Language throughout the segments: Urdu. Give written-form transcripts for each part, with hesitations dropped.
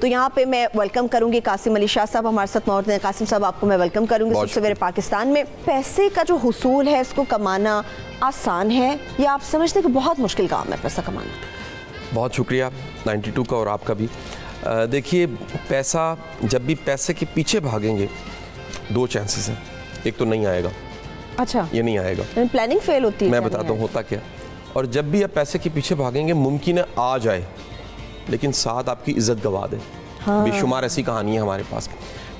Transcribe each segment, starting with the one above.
تو یہاں پہ میں ویلکم کروں گی قاسم علی شاہ صاحب ہمارے ساتھ موجود ہیں. قاسم صاحب آپ کو میں ویلکم کروں گی. سب سے پہلے پاکستان میں پیسے کا جو حصول ہے اس کو کمانا آسان ہے یا آپ سمجھتے ہیں کہ بہت مشکل کام ہے پیسہ کمانا؟ بہت شکریہ 92 کا اور آپ کا بھی. دیکھیے پیسہ جب بھی پیسے کے پیچھے بھاگیں گے دو چانسز ہیں. ایک تو نہیں آئے گا. اچھا یہ نہیں آئے گا, پلاننگ فیل ہوتی ہے. میں بتاتا ہوں ہوتا کیا. اور جب بھی آپ پیسے کے پیچھے بھاگیں گے ممکن ہے آ جائے لیکن ساتھ آپ کی عزت گوا دے. بے شمار ایسی کہانی ہے ہمارے پاس.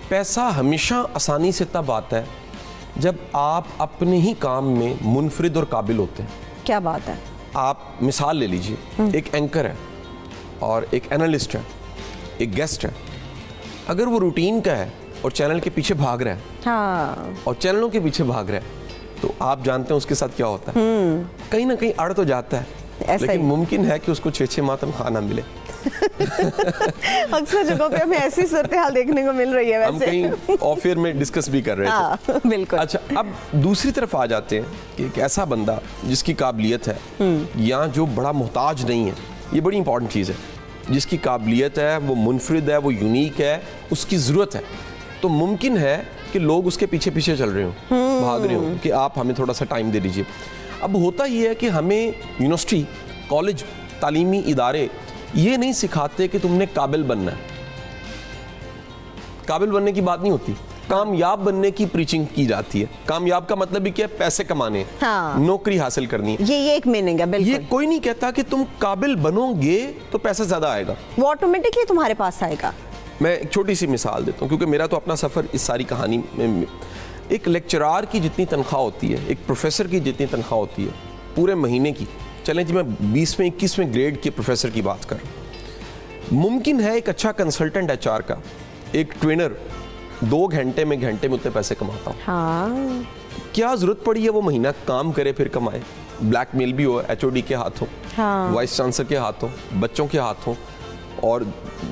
پیسہ ہمیشہ آسانی سے تب آتا ہے جب آپ اپنے ہی کام میں منفرد اور قابل ہوتے ہیں. کیا بات ہے. آپ مثال لے لیجئے, ایک اینکر ہے اور ایک اینالسٹ ہے, ایک گیسٹ ہے. اگر وہ روٹین کا ہے اور چینل کے پیچھے بھاگ رہا ہے اور چینلوں کے پیچھے بھاگ رہا ہے تو آپ جانتے ہیں اس کے ساتھ کیا ہوتا ہے. کہیں نہ کہیں اڑ تو جاتا ہے لیکن ممکن ہے کہ اس کو 6 ماہ تنخواہ نہ ملے. اکثر جگہوں پہ ہمیں ایسی صورتحال دیکھنے کو مل رہی ہے. ہم کہیں آف ایئر میں ڈسکس بھی کر رہے تھے. بالکل. اچھا اب دوسری طرف آ جاتے ہیں کہ ایک ایسا بندہ جس کی قابلیت ہے یا جو بڑا محتاج نہیں ہے, یہ بڑی امپورٹنٹ چیز ہے, جس کی قابلیت ہے, وہ منفرد ہے, وہ یونیک ہے, اس کی ضرورت ہے, تو ممکن ہے کہ لوگ اس کے پیچھے پیچھے چل رہے ہوں, بھاگ رہے ہوں کہ آپ ہمیں تھوڑا سا ٹائم دے دیجئے. اب ہوتا یہ ہے کہ ہمیں یونیورسٹی, کالج, تعلیمی ادارے یہ نہیں سکھاتے کہ تم نے قابل بننا ہے. قابل بننے کی بات نہیں ہوتی, کامیاب بننے کی پریچنگ کی جاتی ہے. کامیاب کا مطلب بھی کیا ہے, پیسے کمانے, نوکری حاصل کرنی ہے. یہ ایک میننگ ہے. بالکل. یہ کوئی نہیں کہتا کہ تم قابل بنو گے تو پیسہ زیادہ آئے گا, وہ آٹومیٹکلی تمہارے پاس آئے گا. میں ایک چھوٹی سی مثال دیتا ہوں کیونکہ میرا تو اپنا سفر اس ساری کہانی میں. ایک لیکچرار کی جتنی تنخواہ ہوتی ہے, ایک پروفیسر کی جتنی تنخواہ ہوتی ہے پورے مہینے کی, چلیں جی میں 20ویں 21ویں گریڈ کے پروفیسر کی بات کر رہا ہوں, ممکن ہے ایک اچھا کنسلٹنٹ ایچ آر کا, ایک ٹرینر 2 گھنٹے میں اتنے پیسے کماتا ہوں. کیا ضرورت پڑی ہے وہ مہینہ کام کرے پھر کمائے. بلیک میل بھی ہو ایچ او ڈی کے ہاتھوں, وائس چانسلر کے ہاتھوں, بچوں کے ہاتھوں, اور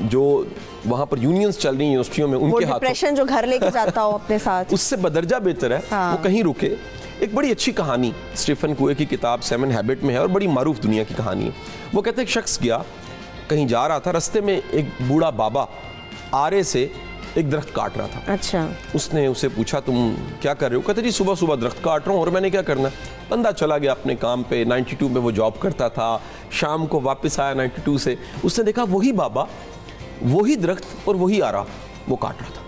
جو وہاں پر یونینز چل رہی ہیں یونیورسٹیوں میں ان کے ہاتھوں, ڈپریشن جو گھر لے کے جاتا ہو اپنے ساتھ, اس سے بدرجہ بہتر ہے وہ کہیں رکے. ایک بڑی اچھی کہانی اسٹیفن کوئے کی کتاب 7 ہیبٹ میں ہے اور بڑی معروف دنیا کی کہانی ہے. وہ کہتے ہیں ایک شخص گیا, کہیں جا رہا تھا, رستے میں ایک بوڑھا بابا آرے سے ایک درخت کاٹ رہا تھا. اچھا. اس نے اسے پوچھا تم کیا کر رہے ہو؟ کہتے جی صبح صبح درخت کاٹ رہا ہوں, اور میں نے کیا کرنا. بندہ چلا گیا اپنے کام پہ, 92 میں وہ جاب کرتا تھا, شام کو واپس آیا 92 سے, اس نے دیکھا وہی بابا وہی درخت اور وہی آرا وہ کاٹ رہا تھا.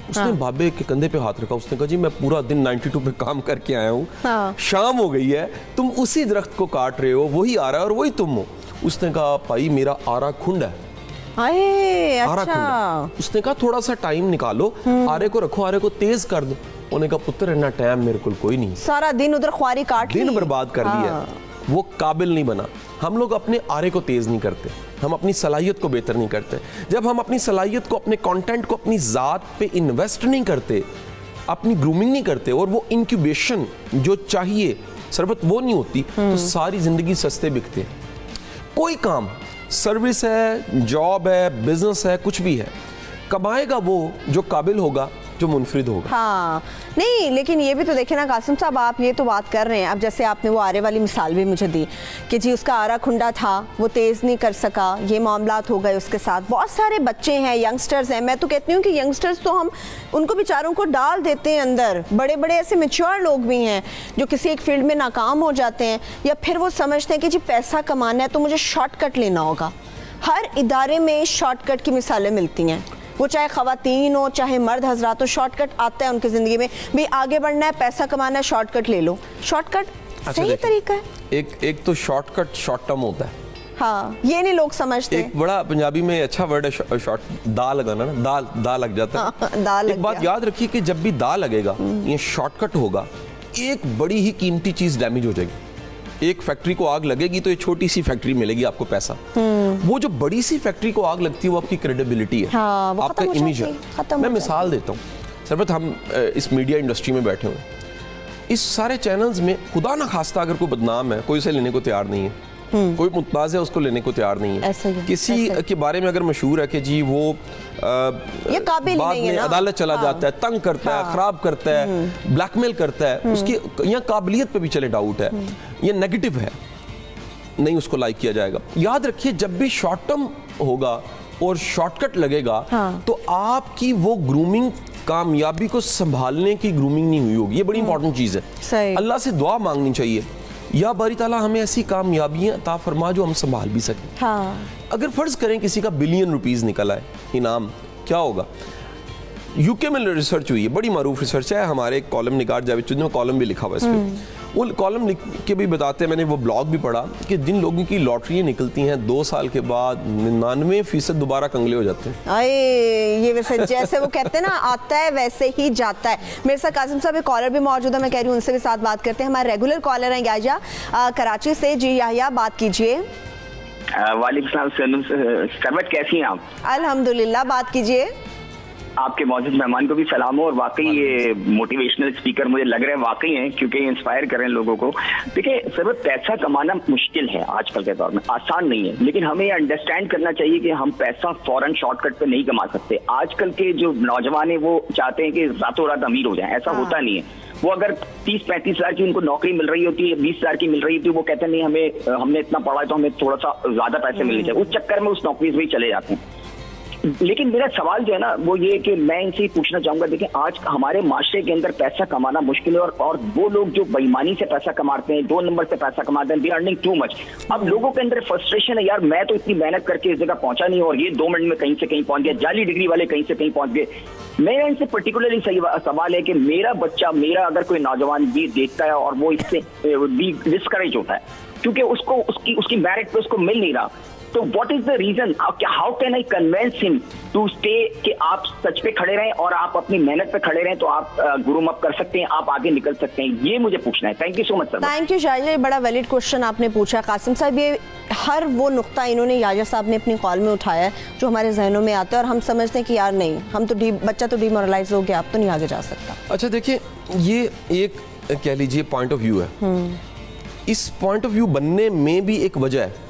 اس نے بابے کے کندھے پہ ہاتھ رکھا, اس نے کہا جی میں پورا دن 92 پہ کام کر کے آیا ہوں, شام ہو گئی ہے, تم اسی درخت کو کاٹ رہے ہو, وہی آ رہا ہے اور وہی تم ہو. اس نے کہا بھائی میرا آرا کھنڈ ہے. اس نے کہا تھوڑا سا ٹائم نکالو, آرے کو رکھو, آرے کو تیز کر دو. انہوں نے کہا پتر اتنا ٹائم میرے کو کوئی نہیں, سارا دن ادھر خواری کاٹ لی, دن برباد کر لیا. وہ قابل نہیں بنا. ہم لوگ اپنے آرے کو تیز نہیں کرتے, ہم اپنی صلاحیت کو بہتر نہیں کرتے. جب ہم اپنی صلاحیت کو, اپنے کانٹینٹ کو, اپنی ذات پہ انویسٹ نہیں کرتے, اپنی گرومنگ نہیں کرتے, اور وہ انکیوبیشن جو چاہیے ثروت وہ نہیں ہوتی, تو ساری زندگی سستے بکتے ہیں. کوئی کام, سروس ہے, جاب ہے, بزنس ہے, کچھ بھی ہے, کمائے گا وہ جو قابل ہوگا, جو منفرد ہوگا. نہیں لیکن یہ بھی تو دیکھیں نا قاسم صاحب, آپ یہ تو بات کر رہے ہیں, اب جیسے آپ نے وہ آرے والی مثال بھی مجھے دی کہ جی اس کا آرا کھنڈا تھا, وہ تیز نہیں کر سکا, یہ معاملات ہو گئے اس کے ساتھ. بہت سارے بچے ہیں, ینگسٹرز ہیں, میں تو کہتی ہوں کہ ینگسٹرز تو ہم ان کو بیچاروں کو ڈال دیتے ہیں اندر. بڑے بڑے ایسے میچور لوگ بھی ہیں جو کسی ایک فیلڈ میں ناکام ہو جاتے ہیں, یا پھر وہ سمجھتے ہیں کہ جی پیسہ کمانا ہے تو مجھے شارٹ کٹ لینا ہوگا. ہر ادارے میں شارٹ کٹ کی مثالیں ملتی ہیں, وہ چاہے خواتین ہو چاہے مرد حضرات ہو, شارٹ کٹ آتا ہے ان کی زندگی میں. بھی آگے بڑھنا ہے, پیسہ کمانا ہے, شارٹ کٹ لے لو. شارٹ کٹ صحیح طریقہ ہے. ایک تو شارٹ کٹ شارٹ ٹرم ہوتا ہے, یہ نہیں لوگ سمجھتے. ایک بڑا پنجابی میں اچھا ورڈ ہے شارٹ, دا لگانا نا, دا لگ جاتا ہے. ایک بات یاد رکھیے کہ جب بھی دا لگے گا, یہ شارٹ کٹ ہوگا, ایک بڑی ہی قیمتی چیز ڈیمیج ہو جائے گی. ایک فیکٹری کو آگ لگے گی تو یہ چھوٹی سی فیکٹری ملے گی آپ کو پیسہ. وہ جو بڑی سی فیکٹری کو آگ لگتی ہے وہ آپ کی کریڈیبلٹی ہے, آپ کا امیج ہے. میں مثال دیتا ہوں, سربت ہم اس میڈیا انڈسٹری میں بیٹھے ہوئے, اس سارے چینلز میں خدا نہ خواستہ اگر کوئی بدنام ہے, کوئی اسے لینے کو تیار نہیں ہے, کوئی متنازع ہے اس کو لینے کو تیار نہیں ہے. کسی کے بارے میں اگر مشہور ہے کہ جی وہ بعد میں عدالت چلا جاتا ہے, تنگ کرتا ہے, خراب کرتا ہے, بلیک میل کرتا ہے, اس کی یہاں قابلیت پہ بھی چلے ڈاؤٹ ہے, یہ نیگیٹو ہے, نہیں اس کو لائک کیا جائے گا. یاد رکھیے جب بھی شارٹ ٹرم ہوگا اور شارٹ کٹ لگے گا تو آپ کی وہ گرومنگ کامیابی کو سنبھالنے کی گرومنگ نہیں ہوئی ہوگی. یہ بڑی امپورٹنٹ چیز ہے. اللہ سے دعا مانگنی چاہیے, یا باری تعالیٰ ہمیں ایسی کامیابیاں عطا فرما جو ہم سنبھال بھی سکیں. اگر فرض کریں کسی کا بلین روپیز نکلا ہے انعام, کیا ہوگا؟ یو کے میں ریسرچ ہوئی ہے, بڑی معروف ریسرچ ہے, ہمارے ایک کالم نگار جاوید چودھری نے کالم بھی لکھا ہوا اس پہ. وہ کالم لکھ کے بھی بتاتے ہیں, میں نے وہ بلاگ بھی پڑھا, کہ جن لوگوں کی لاٹریاں نکلتی ہیں 2 سال کے بعد 99% دوبارہ کنگلے ہو جاتے ہیں. یہ ویسے جیسے وہ کہتے ہیں نا, آتا ہے ویسے ہی جاتا ہے. میرے ساتھ قاسم صاحب ایک کالر بھی موجود ہے, میں کہہ رہی ہوں ان سے بھی ساتھ بات کرتے ہیں. ہمارے ریگولر کالر ہیں یاحییٰ کراچی سے. جی یاحییٰ, بات کیجیے. وعلیکم السلام سرمت, کیسی ہیں آپ؟ الحمدللہ, بات کیجیے. آپ کے معزز مہمان کو بھی سلام ہو, اور واقعی یہ موٹیویشنل اسپیکر مجھے لگ رہے ہیں واقعی ہیں, کیونکہ یہ انسپائر کریں لوگوں کو. دیکھیں سرمت, پیسہ کمانا مشکل ہے آج کل کے دور میں, آسان نہیں ہے, لیکن ہمیں یہ انڈرسٹینڈ کرنا چاہیے کہ ہم پیسہ فوراً شارٹ کٹ پہ نہیں کما سکتے. آج کل کے جو نوجوان ہیں وہ چاہتے ہیں کہ راتوں رات امیر ہو جائیں, ایسا ہوتا نہیں ہے. وہ اگر 30-35 ہزار کی ان کو نوکری مل رہی ہوتی ہے, 20 ہزار کی مل رہی ہوتی ہے, وہ کہتے ہیں نہیں ہم نے اتنا پڑھا ہے تو ہمیں تھوڑا سا زیادہ پیسے ملنے چاہیے, اس چکر میں اس نوکری سے بھی چلے جاتے ہیں. لیکن میرا سوال جو ہے نا وہ یہ کہ میں ان سے پوچھنا چاہوں گا, دیکھیں آج ہمارے معاشرے کے اندر پیسہ کمانا مشکل ہے, اور وہ لوگ جو بےایمانی سے پیسہ کماتے ہیں, 2 نمبر سے پیسہ کماتے ہیں, دے ارننگ ٹو مچ. اب لوگوں کے اندر فرسٹریشن ہے, یار میں تو اتنی محنت کر کے اس جگہ پہنچا نہیں, اور یہ 2 منٹ میں کہیں سے کہیں پہنچ گیا, جعلی ڈگری والے کہیں سے کہیں پہنچ گئے. میرا ان سے پرٹیکولرلی سوال ہے کہ میرا بچہ, میرا اگر کوئی نوجوان یہ دیکھتا ہے اور وہ اس سے ڈسکریج ہوتا ہے کیونکہ اس کو اس کی میرٹ پہ اس کو مل نہیں رہا, تو what is the reason, how can I convince ہم ٹو اسٹے کہ آپ سچ پہ کھڑے رہیں اور آپ اپنی محنت پہ کھڑے رہیں, تو آپ گروم اپ کر سکتے ہیں, آپ آگے نکل سکتے ہیں. یہ مجھے پوچھنا ہے. Thank you so much sir. Thank you شاہجہ, یہ بڑا ویلڈ کوشچن آپ نے پوچھا قاسم صاحب. یہ ہر وہ نقطہ انہوں نے یاحییٰ صاحب نے اپنی کال میں اٹھایا ہے جو ہمارے ذہنوں میں آتا ہے, اور ہم سمجھتے ہیں کہ یار نہیں, ہم تو بچہ تو ڈیمورلائز ہو گیا, اب تو نہیں آگے جا سکتا. اچھا دیکھیں, یہ ایک کہہ لیجیے پوائنٹ آف ویو ہے. اس پوائنٹ آف ویو بننے میں بھی ایک وجہ ہے,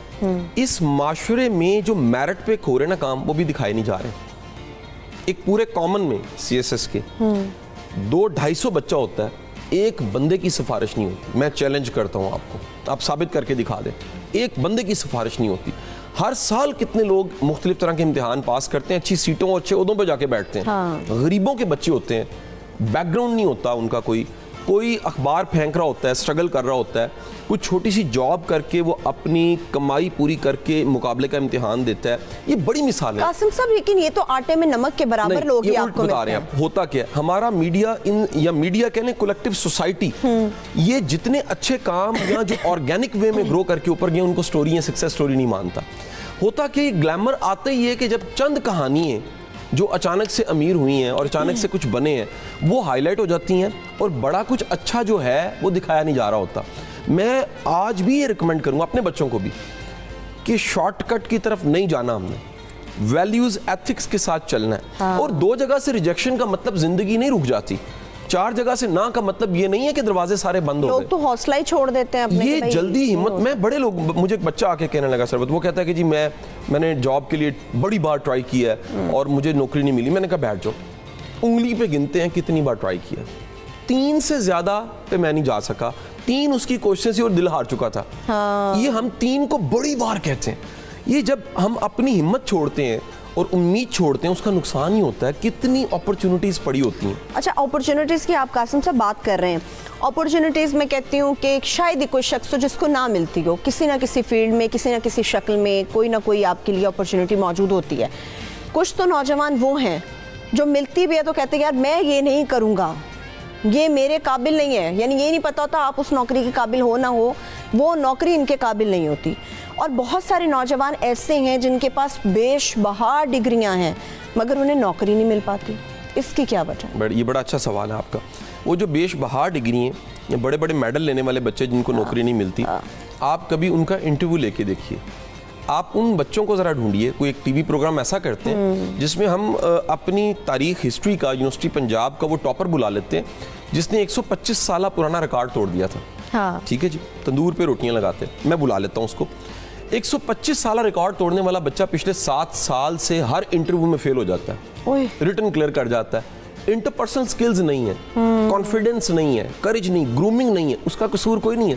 اس معاشرے میں جو میرٹ پہ کھو رہے نا کام, وہ بھی دکھائے نہیں جا رہے. ایک پورے کامن میں سی ایس ایس کے 200-250 بچہ ہوتا ہے, ایک بندے کی سفارش نہیں ہوتی. میں چیلنج کرتا ہوں آپ کو, آپ ثابت کر کے دکھا دیں, ایک بندے کی سفارش نہیں ہوتی. ہر سال کتنے لوگ مختلف طرح کے امتحان پاس کرتے ہیں, اچھی سیٹوں اور اچھے عہدوں پہ جا کے بیٹھتے ہیں. غریبوں کے بچے ہوتے ہیں, بیک گراؤنڈ نہیں ہوتا ان کا, کوئی اخبار پھینک رہا ہوتا ہے, اسٹرگل کر رہا ہوتا ہے, کچھ چھوٹی سی جاب کر کے وہ اپنی کمائی پوری کر کے مقابلے کا امتحان دیتا ہے. یہ بڑی مثال ہے قاسم صاحب, لیکن یہ تو آٹے میں نمک کے برابر لوگ ہی آپ کو بتا رہے ہیں. ہوتا کیا ہے, ہمارا میڈیا یا میڈیا کہنے کولیکٹیو سوسائٹی, یہ جتنے اچھے کام یا جو آرگینک وے میں گرو کر کے اوپر گئے ان کو سٹوری یا سکسیس سٹوری نہیں مانتا. ہوتا کہ گلیمر آتا ہی ہے کہ جب چند کہانی ہیں جو اچانک سے امیر ہوئی ہیں اور اچانک سے کچھ بنے ہیں, وہ ہائی لائٹ ہو جاتی ہیں, اور بڑا کچھ اچھا جو ہے وہ دکھایا نہیں جا رہا ہوتا. میں آج بھی یہ ریکمینڈ کروں اپنے بچوں کو بھی کہ شارٹ کٹ کی طرف نہیں جانا, ہم نے ویلیوز ایتھکس کے ساتھ چلنا ہے. اور 2 جگہ سے ریجیکشن کا مطلب زندگی نہیں رک جاتی, 4 جگہ سے نہ کا مطلب یہ نہیں ہے کہ دروازے سارے بند ہو گئے. لوگ تو حوصلہ ہی چھوڑ دیتے ہیں اپنے, یہ جلدی ہمت. میں بڑے لوگ, مجھے ایک بچہ آ کے کہنے لگا سربت, وہ کہتا ہے کہ جی میں نے جاب کے لیے بڑی بار ٹرائی کیا ہے اور مجھے نوکری نہیں ملی. میں نے کہا بیٹھ جاؤ, انگلی پہ گنتے ہیں کتنی بار ٹرائی کیا, 3 سے زیادہ پہ میں نہیں جا سکا. 3 اس کی کوششیں تھی اور دل ہار چکا تھا. یہ ہم 3 کو بڑی بار کہتے ہیں. یہ جب ہم اپنی ہمت چھوڑتے ہیں اور امید چھوڑتے ہیں, اس کا نقصان ہی ہوتا ہے. کتنی اپرچونٹیز پڑی ہوتی ہیں. اچھا, اپرچونٹیز کی آپ قاسم سے بات کر رہے ہیں. اپرچونٹیز میں کہتی ہوں کہ شاید ہی کوئی شخص جس کو نہ ملتی ہو, کسی نہ کسی فیلڈ میں, کسی نہ کسی شکل میں کوئی نہ کوئی آپ کے لیے اپرچونٹی موجود ہوتی ہے. کچھ تو نوجوان وہ ہیں جو ملتی بھی ہے تو کہتے ہیں یار میں یہ نہیں کروں گا, یہ میرے قابل نہیں ہے. یعنی یہ نہیں پتا ہوتا آپ اس نوکری کے قابل ہو نہ ہو, وہ نوکری ان کے قابل نہیں ہوتی. اور بہت سارے نوجوان ایسے ہیں جن کے پاس بیش بہا ڈگریاں ہیں مگر انہیں نوکری نہیں مل پاتی. اس کی کیا وجہ؟ یہ بڑا اچھا سوال ہے آپ کا. وہ جو بیش بہا ڈگری ہیں یا بڑے بڑے میڈل لینے والے بچے جن کو نوکری نہیں ملتی, آپ کبھی ان کا انٹرویو لے کے دیکھیے. آپ ان بچوں کو ذرا ڈھونڈیے, کوئی ایک ٹی وی پروگرام ایسا کرتے ہیں جس میں ہم اپنی تاریخ ہسٹری کا, یونیورسٹی پنجاب کا وہ ٹاپر بلا لیتے ہیں جس نے 125 سالہ پرانا ریکارڈ توڑ دیا تھا. ٹھیک ہے جی, تندور پہ روٹیاں لگاتے, میں بلا لیتا ہوں اس کو. 125 سالہ ریکارڈ توڑنے والا بچہ پچھلے 7 سال سے ہر انٹرویو میں فیل ہو جاتا ہے, ریٹن کلیئر کر جاتا ہے. انٹرپرسنل سکلز نہیں ہے, کانفیڈنس نہیں ہے, کریج نہیں, گرومنگ نہیں ہے. اس کا قصور کوئی نہیں ہے,